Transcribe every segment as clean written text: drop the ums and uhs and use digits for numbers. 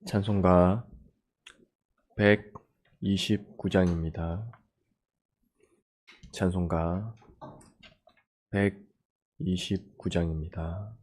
찬송가 129장입니다. 찬송가 129장입니다.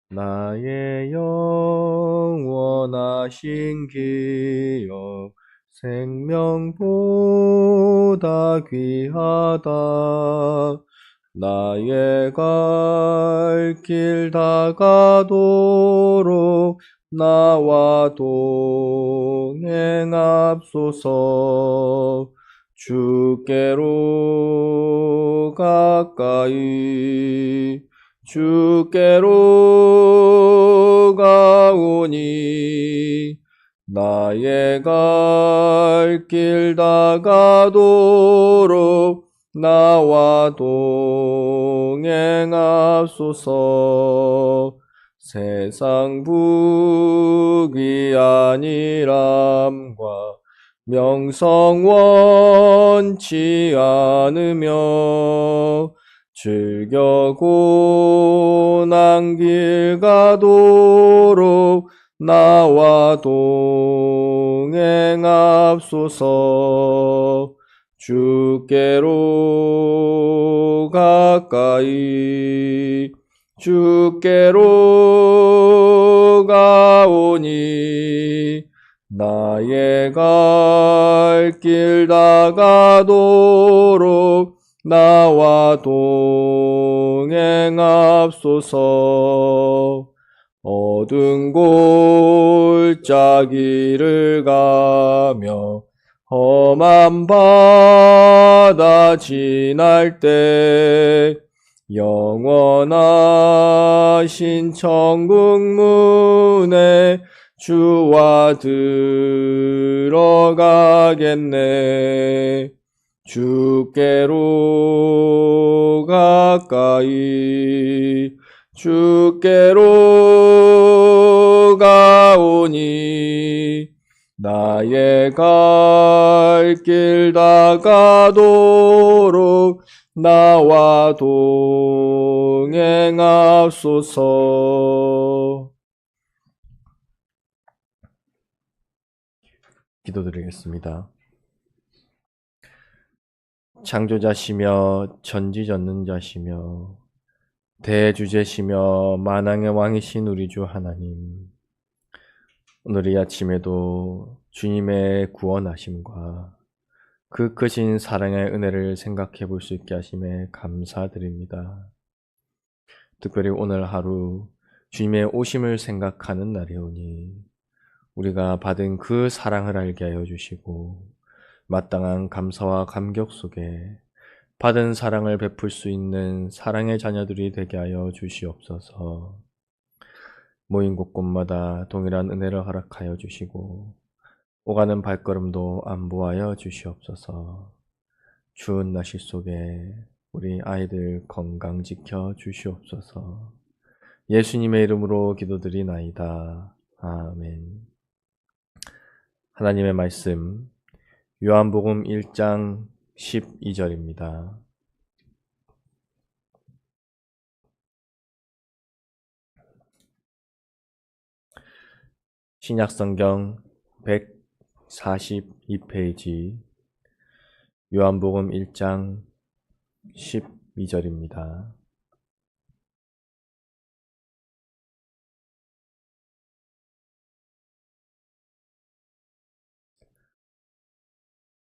나의 영원하신 기여 생명보다 귀하다. 나의 갈 길 다가도록 나와 동행합소서. 주께로 가까이 주께로 가오니 나의 갈 길 다가도록 나와 동행합소서. 세상 부귀 안일함과 명성 원치 않으며 즐겨 고난 길 가도록 나와 동행합소서. 주께로 가까이 주께로 가오니 나의 갈 길 다가도록 나와 동행합소서. 어두운 골짜기를 가며 험한 바다 지날 때 영원하신 천국 문에 주와 들어가겠네. 주께로 가까이 주께로 가오니 나의 갈 길 다가도록 나와 동행합소서. 기도드리겠습니다. 창조자시며 전지전능자시며 대주제시며 만왕의 왕이신 우리 주 하나님, 오늘 이 아침에도 주님의 구원하심과 그 크신 사랑의 은혜를 생각해 볼 수 있게 하심에 감사드립니다. 특별히 오늘 하루 주님의 오심을 생각하는 날이오니 우리가 받은 그 사랑을 알게 하여 주시고 마땅한 감사와 감격 속에 받은 사랑을 베풀 수 있는 사랑의 자녀들이 되게 하여 주시옵소서. 모인 곳곳마다 동일한 은혜를 허락하여 주시고 오가는 발걸음도 안보하여 주시옵소서. 추운 날씨 속에 우리 아이들 건강 지켜 주시옵소서. 예수님의 이름으로 기도드리나이다. 아멘. 하나님의 말씀 요한복음 1장 12절입니다. 신약성경 142페이지 요한복음 1장 12절입니다.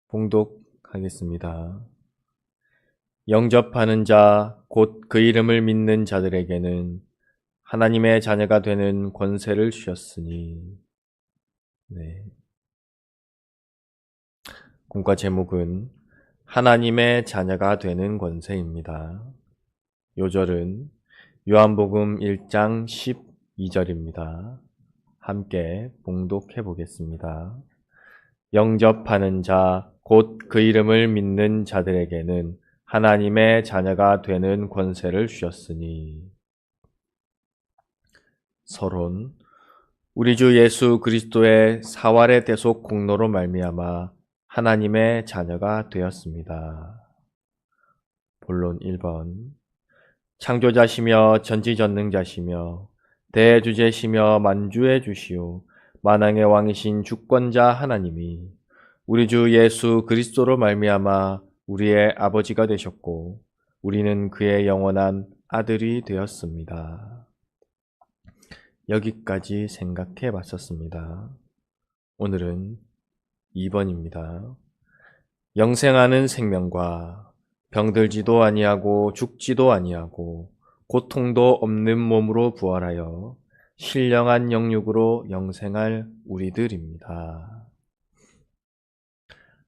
봉독하겠습니다. 영접하는 자, 곧 그 이름을 믿는 자들에게는 하나님의 자녀가 되는 권세를 주셨으니. 네. 공과 제목은 하나님의 자녀가 되는 권세입니다. 요절은 요한복음 1장 12절입니다. 함께 봉독해 보겠습니다. 영접하는 자, 곧 그 이름을 믿는 자들에게는 하나님의 자녀가 되는 권세를 주셨으니. 서론. 우리 주 예수 그리스도의 사활의 대속 공로로 말미암아 하나님의 자녀가 되었습니다. 본론 1번. 창조자시며 전지전능자시며 대주제시며 만주의 주시오 만왕의 왕이신 주권자 하나님이 우리 주 예수 그리스도로 말미암아 우리의 아버지가 되셨고 우리는 그의 영원한 아들이 되었습니다. 여기까지 생각해 봤었습니다. 오늘은 2번입니다. 영생하는 생명과 병들지도 아니하고 죽지도 아니하고 고통도 없는 몸으로 부활하여 신령한 영육으로 영생할 우리들입니다.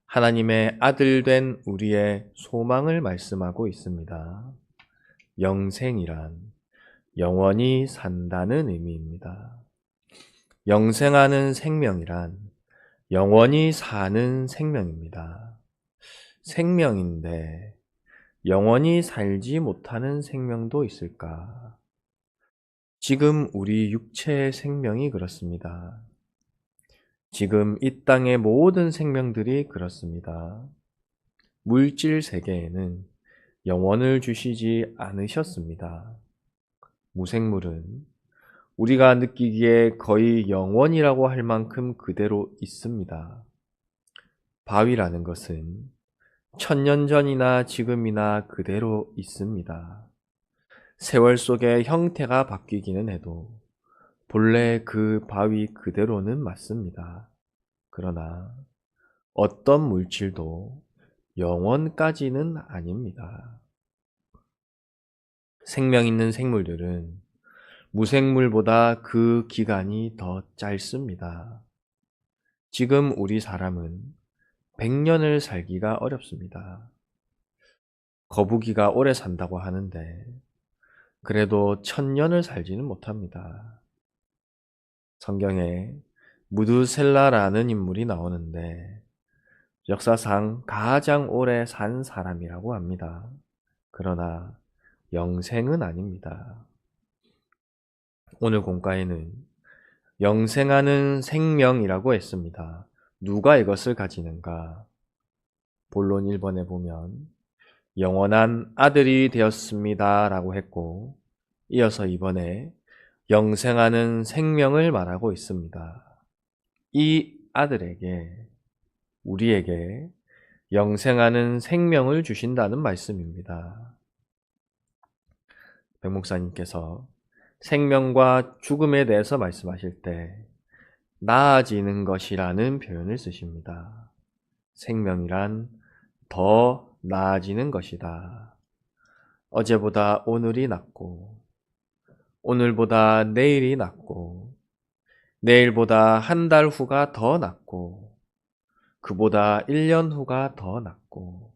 하나님의 아들 된 우리의 소망을 말씀하고 있습니다. 영생이란 영원히 산다는 의미입니다. 영생하는 생명이란 영원히 사는 생명입니다. 생명인데 영원히 살지 못하는 생명도 있을까? 지금 우리 육체의 생명이 그렇습니다. 지금 이 땅의 모든 생명들이 그렇습니다. 물질 세계에는 영원을 주시지 않으셨습니다. 무생물은 우리가 느끼기에 거의 영원이라고 할 만큼 그대로 있습니다. 바위라는 것은 1000년 전이나 지금이나 그대로 있습니다. 세월 속에 형태가 바뀌기는 해도 본래 그 바위 그대로는 맞습니다. 그러나 어떤 물질도 영원까지는 아닙니다. 생명 있는 생물들은 무생물보다 그 기간이 더 짧습니다. 지금 우리 사람은 100년을 살기가 어렵습니다. 거북이가 오래 산다고 하는데 그래도 1000년을 살지는 못합니다. 성경에 무드셀라라는 인물이 나오는데 역사상 가장 오래 산 사람이라고 합니다. 그러나 영생은 아닙니다. 오늘 공과에는 영생하는 생명이라고 했습니다. 누가 이것을 가지는가? 본론 1번에 보면 영원한 아들이 되었습니다 라고 했고 이어서 2번에 영생하는 생명을 말하고 있습니다. 이 아들에게 우리에게 영생하는 생명을 주신다는 말씀입니다. 백 목사님께서 생명과 죽음에 대해서 말씀하실 때 나아지는 것이라는 표현을 쓰십니다. 생명이란 더 나아지는 것이다. 어제보다 오늘이 낫고 오늘보다 내일이 낫고 내일보다 한 달 후가 더 낫고 그보다 1년 후가 더 낫고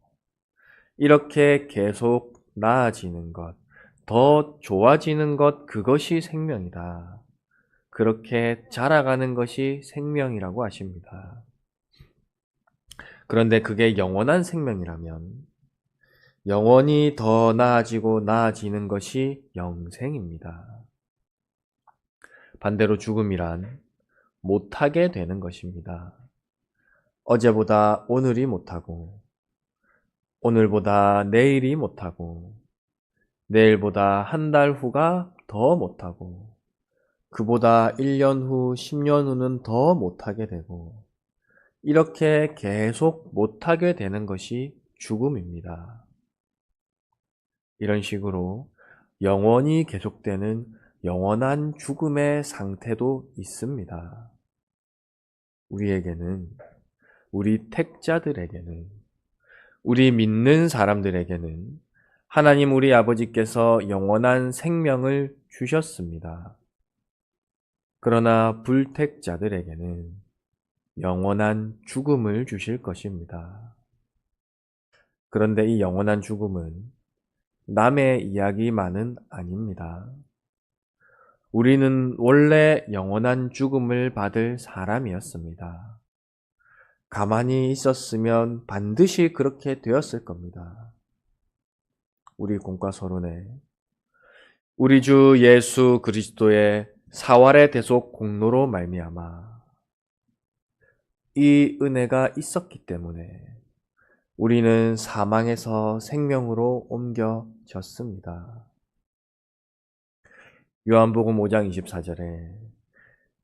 이렇게 계속 나아지는 것, 더 좋아지는 것 그것이 생명이다. 그렇게 자라가는 것이 생명이라고 하십니다. 그런데 그게 영원한 생명이라면 영원히 더 나아지고 나아지는 것이 영생입니다. 반대로 죽음이란 못하게 되는 것입니다. 어제보다 오늘이 못하고 오늘보다 내일이 못하고 내일보다 한 달 후가 더 못하고 그보다 1년 후, 10년 후는 더 못하게 되고 이렇게 계속 못하게 되는 것이 죽음입니다. 이런 식으로 영원히 계속되는 영원한 죽음의 상태도 있습니다. 우리에게는, 우리 택자들에게는, 우리 믿는 사람들에게는 하나님 우리 아버지께서 영원한 생명을 주셨습니다. 그러나 불택자들에게는 영원한 죽음을 주실 것입니다. 그런데 이 영원한 죽음은 남의 이야기만은 아닙니다. 우리는 원래 영원한 죽음을 받을 사람이었습니다. 가만히 있었으면 반드시 그렇게 되었을 겁니다. 우리 공과서론에 우리 주 예수 그리스도의 사활의 대속 공로로 말미암아 이 은혜가 있었기 때문에 우리는 사망에서 생명으로 옮겨졌습니다. 요한복음 5장 24절에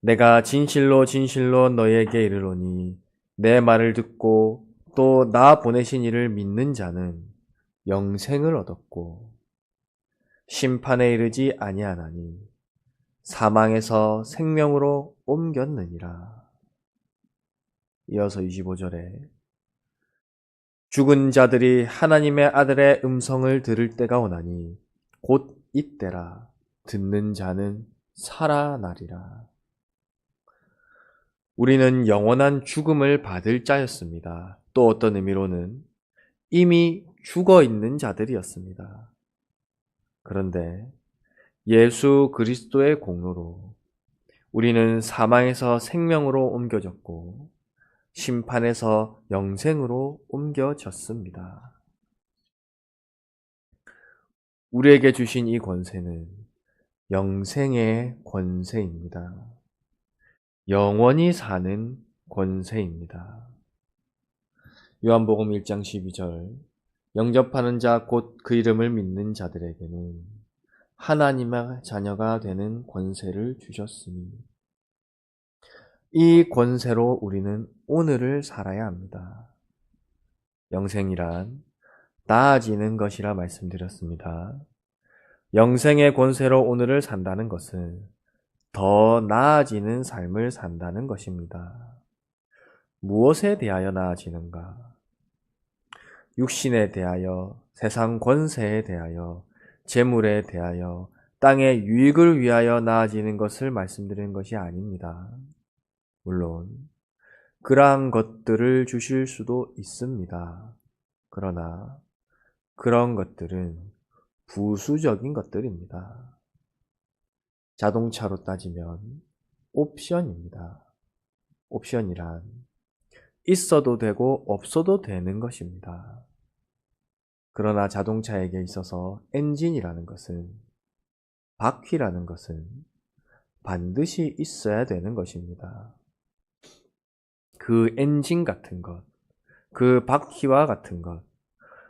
내가 진실로 진실로 너희에게 이르노니 내 말을 듣고 또 나 보내신 이를 믿는 자는 영생을 얻었고 심판에 이르지 아니하나니 사망에서 생명으로 옮겼느니라. 이어서 25절에 죽은 자들이 하나님의 아들의 음성을 들을 때가 오나니 곧 이때라. 듣는 자는 살아나리라. 우리는 영원한 죽음을 받을 자였습니다. 또 어떤 의미로는 이미 죽어 있는 자들이었습니다. 그런데 예수 그리스도의 공로로 우리는 사망에서 생명으로 옮겨졌고 심판에서 영생으로 옮겨졌습니다. 우리에게 주신 이 권세는 영생의 권세입니다. 영원히 사는 권세입니다. 요한복음 1장 12절 영접하는 자 곧 그 이름을 믿는 자들에게는 하나님의 자녀가 되는 권세를 주셨으니 이 권세로 우리는 오늘을 살아야 합니다. 영생이란 나아지는 것이라 말씀드렸습니다. 영생의 권세로 오늘을 산다는 것은 더 나아지는 삶을 산다는 것입니다. 무엇에 대하여 나아지는가? 육신에 대하여, 세상 권세에 대하여, 재물에 대하여, 땅의 유익을 위하여 나아지는 것을 말씀드리는 것이 아닙니다. 물론 그러한 것들을 주실 수도 있습니다. 그러나 그런 것들은 부수적인 것들입니다. 자동차로 따지면 옵션입니다. 옵션이란 있어도 되고 없어도 되는 것입니다. 그러나 자동차에게 있어서 엔진이라는 것은, 바퀴라는 것은 반드시 있어야 되는 것입니다. 그 엔진 같은 것, 그 바퀴와 같은 것,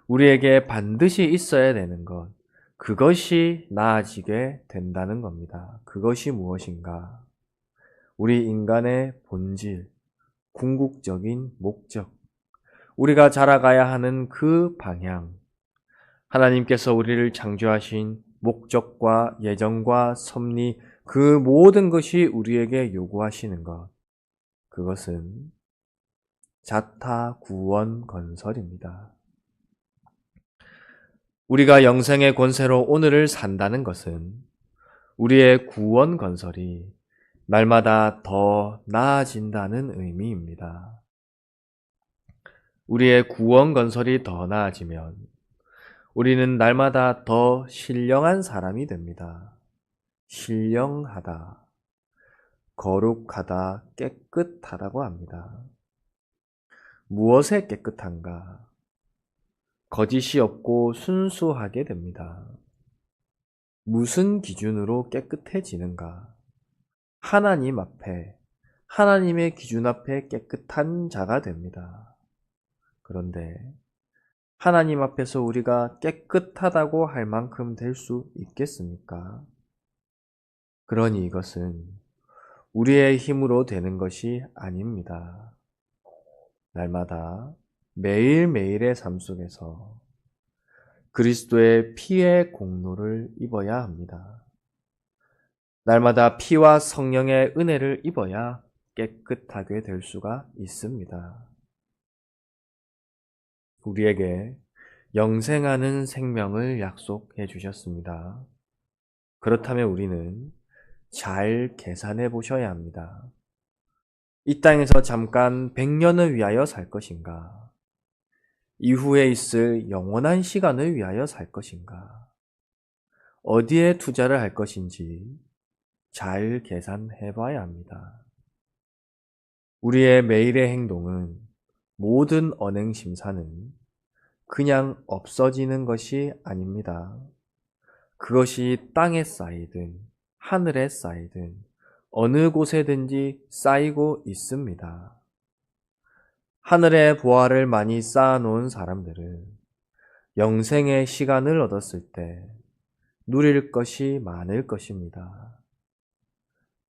우리에게 반드시 있어야 되는 것, 그것이 나아지게 된다는 겁니다. 그것이 무엇인가? 우리 인간의 본질, 궁극적인 목적, 우리가 자라가야 하는 그 방향, 하나님께서 우리를 창조하신 목적과 예정과 섭리, 그 모든 것이 우리에게 요구하시는 것, 그것은 자타 구원 건설입니다. 우리가 영생의 권세로 오늘을 산다는 것은 우리의 구원 건설이 날마다 더 나아진다는 의미입니다. 우리의 구원 건설이 더 나아지면 우리는 날마다 더 신령한 사람이 됩니다. 신령하다, 거룩하다, 깨끗하다고 합니다. 무엇에 깨끗한가? 거짓이 없고 순수하게 됩니다. 무슨 기준으로 깨끗해지는가? 하나님 앞에, 하나님의 기준 앞에 깨끗한 자가 됩니다. 그런데 하나님 앞에서 우리가 깨끗하다고 할 만큼 될 수 있겠습니까? 그러니 이것은 우리의 힘으로 되는 것이 아닙니다. 날마다 매일매일의 삶 속에서 그리스도의 피의 공로를 입어야 합니다. 날마다 피와 성령의 은혜를 입어야 깨끗하게 될 수가 있습니다. 우리에게 영생하는 생명을 약속해 주셨습니다. 그렇다면 우리는 잘 계산해 보셔야 합니다. 이 땅에서 잠깐 100년을 위하여 살 것인가? 이후에 있을 영원한 시간을 위하여 살 것인가? 어디에 투자를 할 것인지 잘 계산해 봐야 합니다. 우리의 매일의 행동은, 모든 언행 심사는 그냥 없어지는 것이 아닙니다. 그것이 땅에 쌓이든 하늘에 쌓이든 어느 곳에든지 쌓이고 있습니다. 하늘의 보화를 많이 쌓아놓은 사람들은 영생의 시간을 얻었을 때 누릴 것이 많을 것입니다.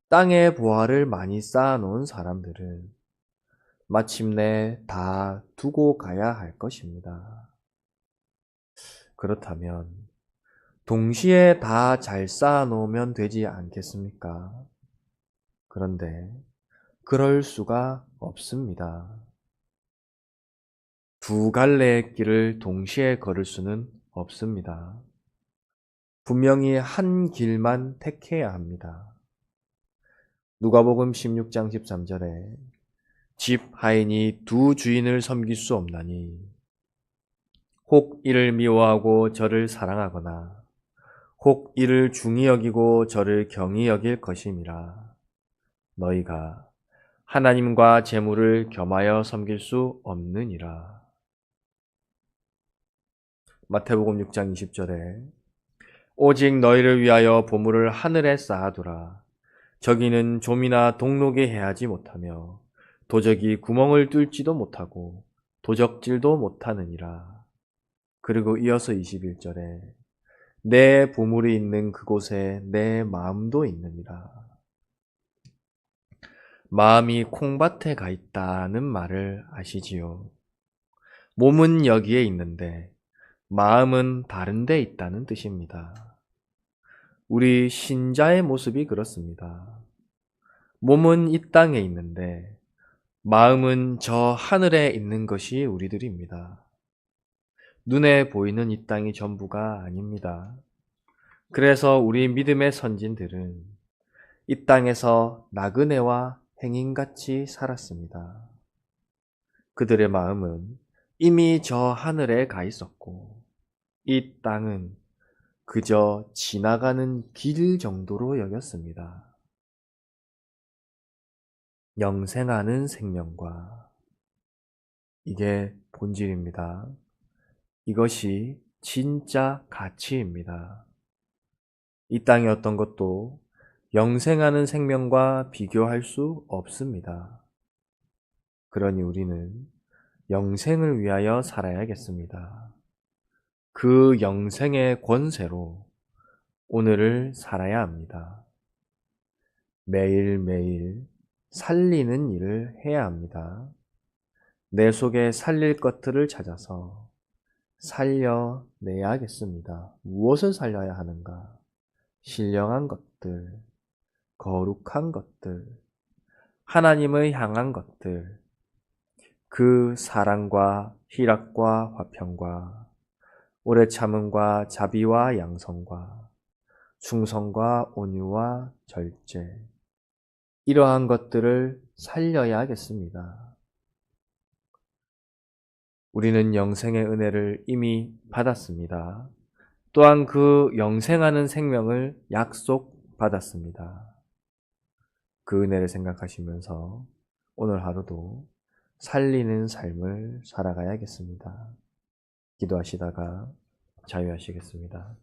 땅에 보화를 많이 쌓아놓은 사람들은 마침내 다 두고 가야 할 것입니다. 그렇다면 동시에 다 잘 쌓아놓으면 되지 않겠습니까? 그런데 그럴 수가 없습니다. 두 갈래의 길을 동시에 걸을 수는 없습니다. 분명히 한 길만 택해야 합니다. 누가복음 16장 13절에 집 하인이 두 주인을 섬길 수 없나니 혹 이를 미워하고 저를 사랑하거나 혹 이를 중히 여기고 저를 경히 여길 것임이라. 너희가 하나님과 재물을 겸하여 섬길 수 없느니라. 마태복음 6장 20절에 오직 너희를 위하여 보물을 하늘에 쌓아두라. 저기는 좀이나 동록이 해하지 못하며 도적이 구멍을 뚫지도 못하고 도적질도 못하느니라. 그리고 이어서 21절에 내 보물이 있는 그곳에 내 마음도 있느니라. 마음이 콩밭에 가 있다는 말을 아시지요? 몸은 여기에 있는데 마음은 다른 데 있다는 뜻입니다. 우리 신자의 모습이 그렇습니다. 몸은 이 땅에 있는데 마음은 저 하늘에 있는 것이 우리들입니다. 눈에 보이는 이 땅이 전부가 아닙니다. 그래서 우리 믿음의 선진들은 이 땅에서 나그네와 행인같이 살았습니다. 그들의 마음은 이미 저 하늘에 가 있었고 이 땅은 그저 지나가는 길 정도로 여겼습니다. 영생하는 생명과 이게 본질입니다. 이것이 진짜 가치입니다. 이 땅의 어떤 것도 영생하는 생명과 비교할 수 없습니다. 그러니 우리는 영생을 위하여 살아야겠습니다. 그 영생의 권세로 오늘을 살아야 합니다. 매일매일 살리는 일을 해야 합니다. 내 속에 살릴 것들을 찾아서 살려내야겠습니다. 무엇을 살려야 하는가? 신령한 것들, 거룩한 것들, 하나님을 향한 것들, 그 사랑과 희락과 화평과 오래 참음과 자비와 양성과 충성과 온유와 절제, 이러한 것들을 살려야겠습니다. 우리는 영생의 은혜를 이미 받았습니다. 또한 그 영생하는 생명을 약속받았습니다. 그 은혜를 생각하시면서 오늘 하루도 살리는 삶을 살아가야겠습니다. 기도하시다가 자유하시겠습니다.